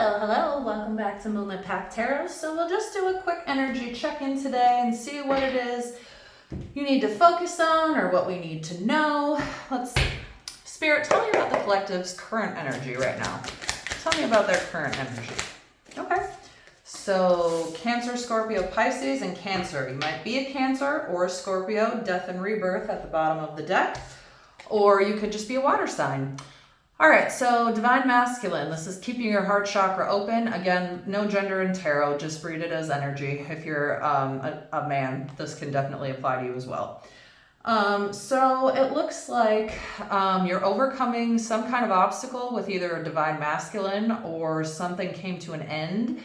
Hello, welcome back to Moonlit Tarot. So we'll just do a quick energy check-in today and see what it is you need to focus on or what we need to know. Let's see. Spirit, tell me about the collective's current energy right now. Tell me about their current energy. Okay. So Cancer, Scorpio, Pisces, and Cancer. You might be a Cancer or a Scorpio, death and rebirth at the bottom of the deck, or you could just be a water sign. All right, so Divine Masculine, this is keeping your heart chakra open. Again, no gender in tarot, just read it as energy. If you're a man, this can definitely apply to you as well. So it looks like you're overcoming some kind of obstacle with either a Divine Masculine or something came to an end.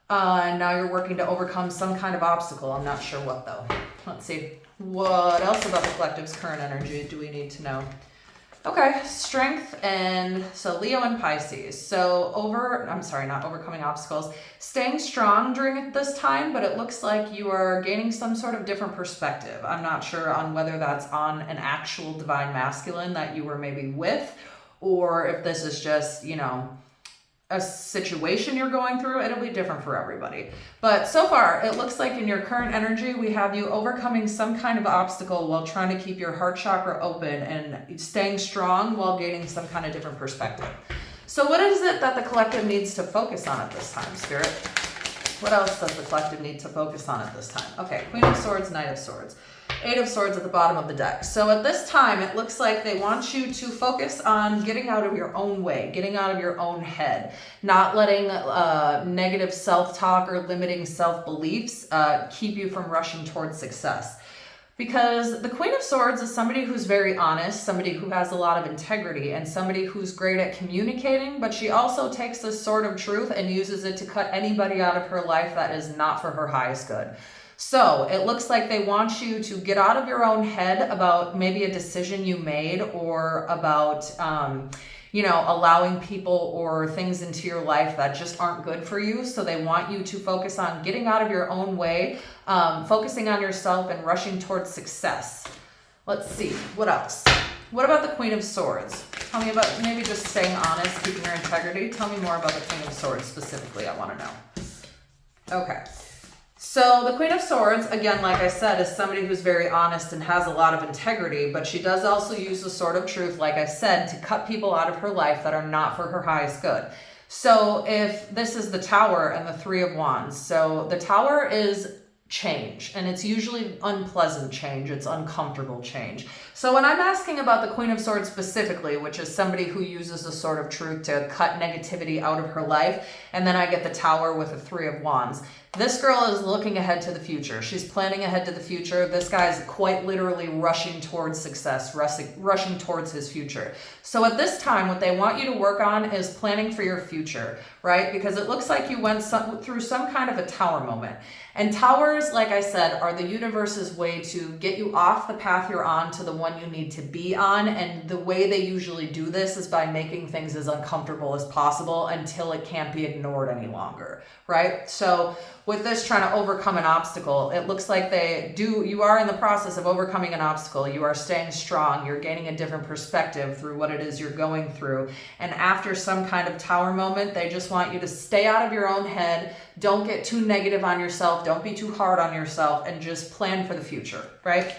And now you're working to overcome some kind of obstacle. I'm not sure what though. Let's see. What else about the collective's current energy do we need to know? Okay, strength, and so Leo and Pisces. So not overcoming obstacles, staying strong during this time, but it looks like you are gaining some sort of different perspective. I'm not sure on whether that's on an actual Divine Masculine that you were maybe with, or if this is just, a situation you're going through. It'll be different for everybody. But so far, it looks like in your current energy, we have you overcoming some kind of obstacle while trying to keep your heart chakra open and staying strong while gaining some kind of different perspective. So what is it that the collective needs to focus on at this time, Spirit? What else does the collective need to focus on at this time? Okay, Queen of Swords, Knight of Swords. Eight of Swords at the bottom of the deck. So at this time, it looks like they want you to focus on getting out of your own way, getting out of your own head, not letting negative self-talk or limiting self-beliefs keep you from rushing towards success. Because the Queen of Swords is somebody who's very honest, somebody who has a lot of integrity, and somebody who's great at communicating, but she also takes this sword of truth and uses it to cut anybody out of her life that is not for her highest good. So it looks like they want you to get out of your own head about maybe a decision you made or about, allowing people or things into your life that just aren't good for you. So they want you to focus on getting out of your own way, focusing on yourself and rushing towards success. Let's see, what else? What about the Queen of Swords? Tell me about maybe just staying honest, keeping your integrity. Tell me more about the Queen of Swords specifically, I want to know. Okay. So the Queen of Swords, again, like I said, is somebody who's very honest and has a lot of integrity, but she does also use the sword of truth, like I said, to cut people out of her life that are not for her highest good. So if this is the Tower and the Three of Wands, so the Tower is change, and it's usually unpleasant change, it's uncomfortable change. So when I'm asking about the Queen of Swords specifically, which is somebody who uses the sword of truth to cut negativity out of her life, and then I get the Tower with the Three of Wands, this girl is looking ahead to the future. She's planning ahead to the future. This guy's quite literally rushing towards success, rushing towards his future. So at this time, what they want you to work on is planning for your future, right? Because it looks like you went through some kind of a tower moment. And towers, like I said, are the universe's way to get you off the path you're on to the one you need to be on. And the way they usually do this is by making things as uncomfortable as possible until it can't be ignored any longer, right? So with this trying to overcome an obstacle, it looks like you are in the process of overcoming an obstacle. You are staying strong. You're gaining a different perspective through what it is you're going through. And after some kind of tower moment, they just want you to stay out of your own head. Don't get too negative on yourself. Don't be too hard on yourself, and just plan for the future, right?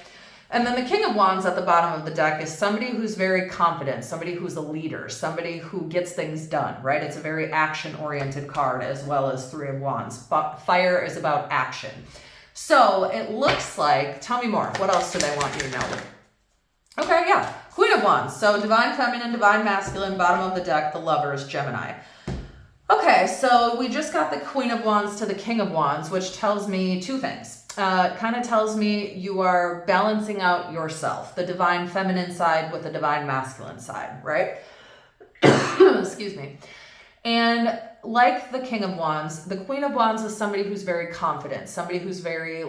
And then the King of Wands at the bottom of the deck is somebody who's very confident, somebody who's a leader, somebody who gets things done, right? It's a very action-oriented card as well as Three of Wands. Fire is about action. So it looks like, tell me more. What else do they want you to know? Okay, yeah. Queen of Wands. So Divine Feminine, Divine Masculine, bottom of the deck, the Lovers, Gemini. Okay, so we just got the Queen of Wands to the King of Wands, which tells me two things. Kind of tells me you are balancing out yourself, the Divine Feminine side with the Divine Masculine side, right? Excuse me. And like the King of Wands, the Queen of Wands is somebody who's very confident, somebody who's very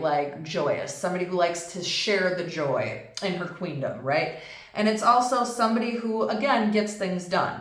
joyous, somebody who likes to share the joy in her queendom, right? And it's also somebody who, again, gets things done.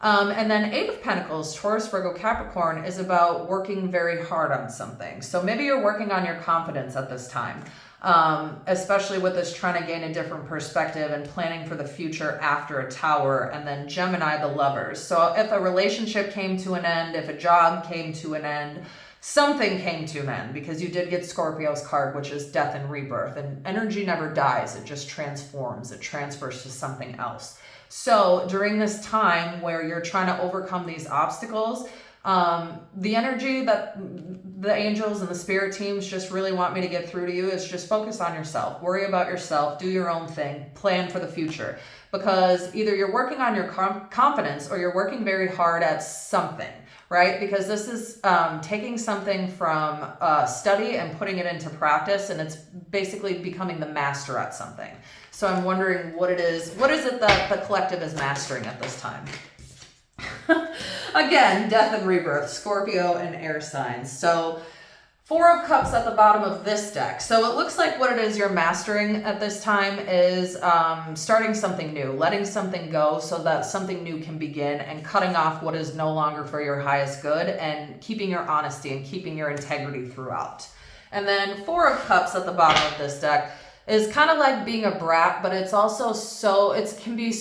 And then Eight of Pentacles, Taurus, Virgo, Capricorn, is about working very hard on something. So maybe you're working on your confidence at this time. especially with this trying to gain a different perspective and planning for the future after a Tower. And then Gemini, the Lovers. So if a relationship came to an end, if a job came to an end, something came to an end, because you did get Scorpio's card, which is death and rebirth. And energy never dies. It just transforms. It transfers to something else. So during this time where you're trying to overcome these obstacles, the energy that the angels and the spirit teams just really want me to get through to you is just focus on yourself, worry about yourself, do your own thing, plan for the future, because either you're working on your confidence or you're working very hard at something, right? Because this is taking something from study and putting it into practice, and it's basically becoming the master at something. So I'm wondering what it is that the collective is mastering at this time? Again, death and rebirth, Scorpio and air signs. So 4 of Cups at the bottom of this deck. So it looks like what it is you're mastering at this time is starting something new, letting something go so that something new can begin, and cutting off what is no longer for your highest good, and keeping your honesty and keeping your integrity throughout. And then 4 of Cups at the bottom of this deck is kind of like being a brat, but it's also being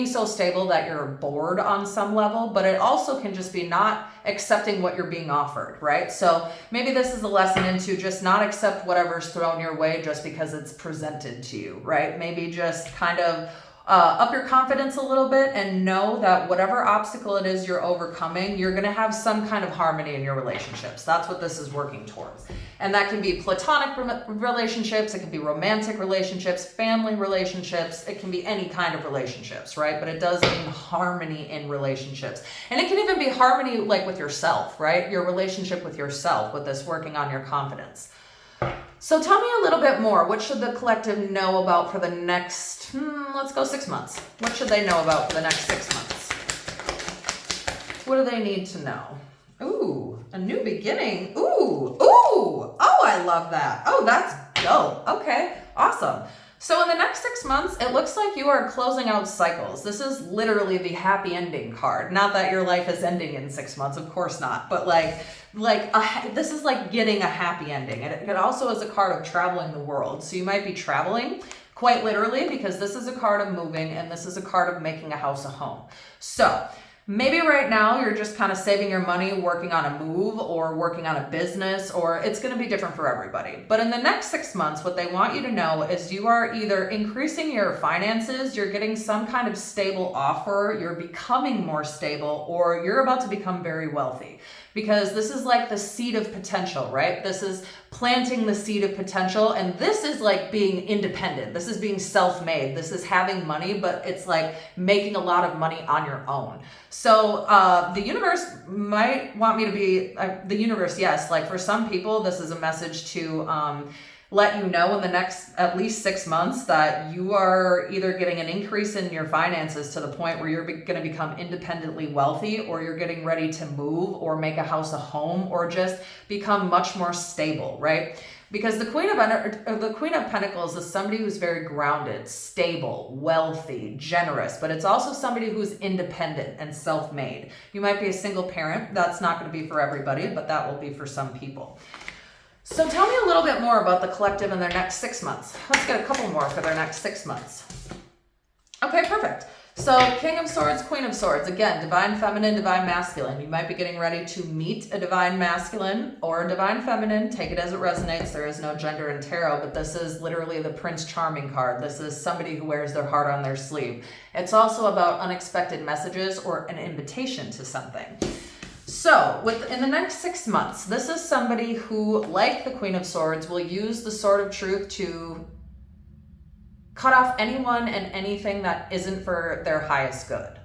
so stable that you're bored on some level, but it also can just be not accepting what you're being offered, right? So maybe this is a lesson into just not accept whatever's thrown your way just because it's presented to you, right? Maybe just kind of up your confidence a little bit and know that whatever obstacle it is you're overcoming, you're going to have some kind of harmony in your relationships. That's what this is working towards. And that can be platonic relationships, it can be romantic relationships, family relationships, it can be any kind of relationships, right? But it does mean harmony in relationships. And it can even be harmony like with yourself, right? Your relationship with yourself, with this working on your confidence. So tell me a little bit more. What should the collective know about for the next, let's go 6 months. What should they know about for the next 6 months? What do they need to know? Ooh, a new beginning. Ooh, oh, I love that. Oh, that's dope. Okay, awesome. So in the next 6 months, it looks like you are closing out cycles. This is literally the happy ending card. Not that your life is ending in 6 months, of course not. But this is like getting a happy ending. And it also is a card of traveling the world. So you might be traveling quite literally, because this is a card of moving and this is a card of making a house a home. So maybe right now you're just kind of saving your money, working on a move or working on a business, or it's going to be different for everybody. But in the next 6 months, what they want you to know is you are either increasing your finances, you're getting some kind of stable offer, you're becoming more stable, or you're about to become very wealthy. Because this is like the seed of potential, right? This is planting the seed of potential, and this is like being independent. This is being self-made. This is having money, but it's like making a lot of money on your own. So the universe might want me to be, the universe, yes, like for some people, this is a message to let you know in the next at least 6 months that you are either getting an increase in your finances to the point where you're going to become independently wealthy, or you're getting ready to move or make a house a home, or just become much more stable, right? Because the Queen of Pentacles is somebody who's very grounded, stable, wealthy, generous, but it's also somebody who's independent and self-made. You might be a single parent. That's not going to be for everybody, but that will be for some people. So tell me a little bit more about the collective in their next 6 months. Let's get a couple more for their next 6 months. Okay, perfect. So King of Swords, Queen of Swords. Again, divine feminine, divine masculine. You might be getting ready to meet a divine masculine or a divine feminine. Take it as it resonates. There is no gender in tarot, but this is literally the Prince Charming card. This is somebody who wears their heart on their sleeve. It's also about unexpected messages or an invitation to something. So in the next 6 months, this is somebody who, like the Queen of Swords, will use the Sword of Truth to cut off anyone and anything that isn't for their highest good.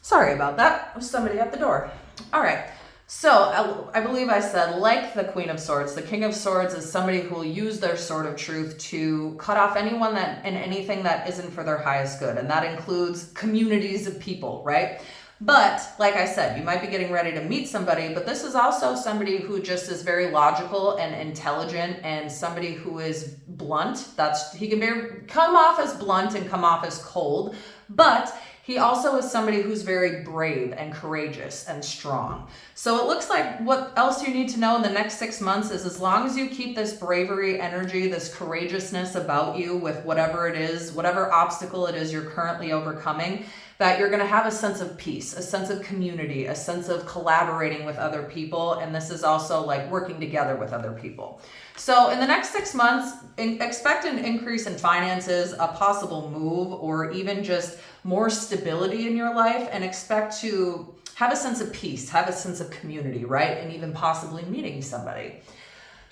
Sorry about that. There's somebody at the door. All right. So I believe I said, like the Queen of Swords, the King of Swords is somebody who will use their Sword of Truth to cut off anyone and anything that isn't for their highest good. And that includes communities of people, right? But like I said, you might be getting ready to meet somebody, but this is also somebody who just is very logical and intelligent, and somebody who is blunt. He can come off as blunt and come off as cold, but He also is somebody who's very brave and courageous and strong. So it looks like what else you need to know in the next 6 months is, as long as you keep this bravery energy, this courageousness about you with whatever it is, whatever obstacle it is you're currently overcoming, that you're going to have a sense of peace, a sense of community, a sense of collaborating with other people. And this is also like working together with other people. So in the next 6 months, expect an increase in finances, a possible move, or even just more stability in your life, and expect to have a sense of peace, have a sense of community, right? And even possibly meeting somebody.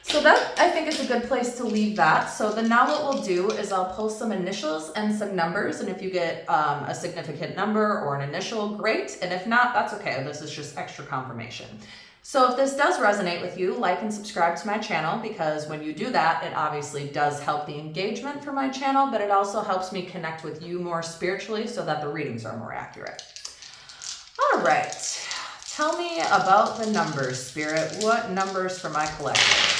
So that, I think, is a good place to leave that. So then now what we'll do is I'll post some initials and some numbers. And if you get a significant number or an initial, great. And if not, that's okay. This is just extra confirmation. So if this does resonate with you, like and subscribe to my channel, because when you do that, it obviously does help the engagement for my channel, but it also helps me connect with you more spiritually so that the readings are more accurate. All right. Tell me about the numbers, Spirit. What numbers for my collective?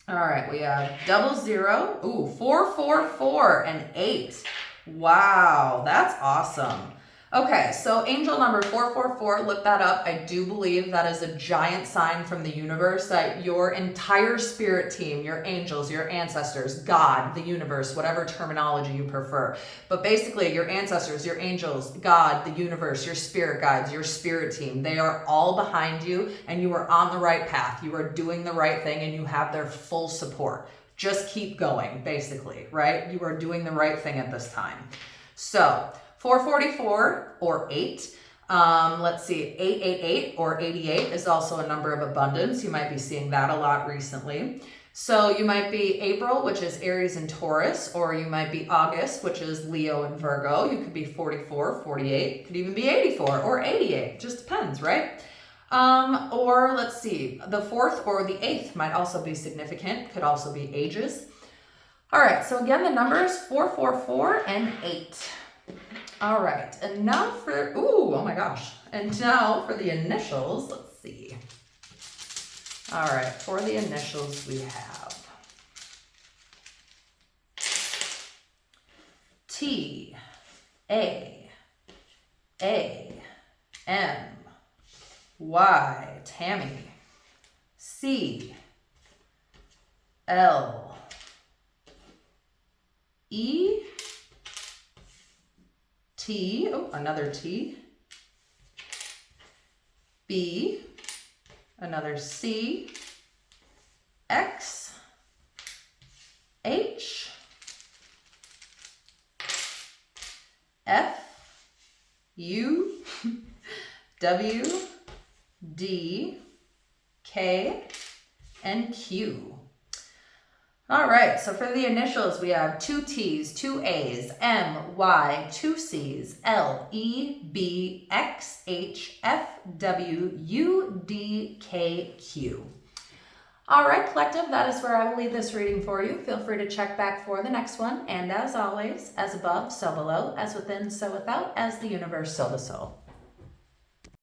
All right, we have 00, 444, and 8. Wow, that's awesome. Okay, so angel number 444, look that up. I do believe that is a giant sign from the universe that your entire spirit team, your angels, your ancestors, God, the universe, whatever terminology you prefer, but basically your ancestors, your angels, God, the universe, your spirit guides, your spirit team, they are all behind you, and you are on the right path. You are doing the right thing, and you have their full support. Just keep going, basically, right? You are doing the right thing at this time. So 444 or 8. Let's see, 888 or 88 is also a number of abundance. You might be seeing that a lot recently. So you might be April, which is Aries and Taurus, or you might be August, which is Leo and Virgo. You could be 44, 48, could even be 84 or 88. Just depends, right? Or let's see, the 4th or the 8th might also be significant, could also be ages. All right, so again, the numbers 444 and 8. All right, and now for, oh my gosh. And now for the initials, let's see. All right, for the initials we have T, A, M, Y, Tammy, C, L, E, T, oh, another T, B, another C, X, H, F, U, W, D, K, and Q. All right, so for the initials, we have 2 T's, 2 A's, M, Y, 2 C's, L, E, B, X, H, F, W, U, D, K, Q. All right, collective, that is where I will leave this reading for you. Feel free to check back for the next one. And as always, as above, so below, as within, so without, as the universe, so the soul.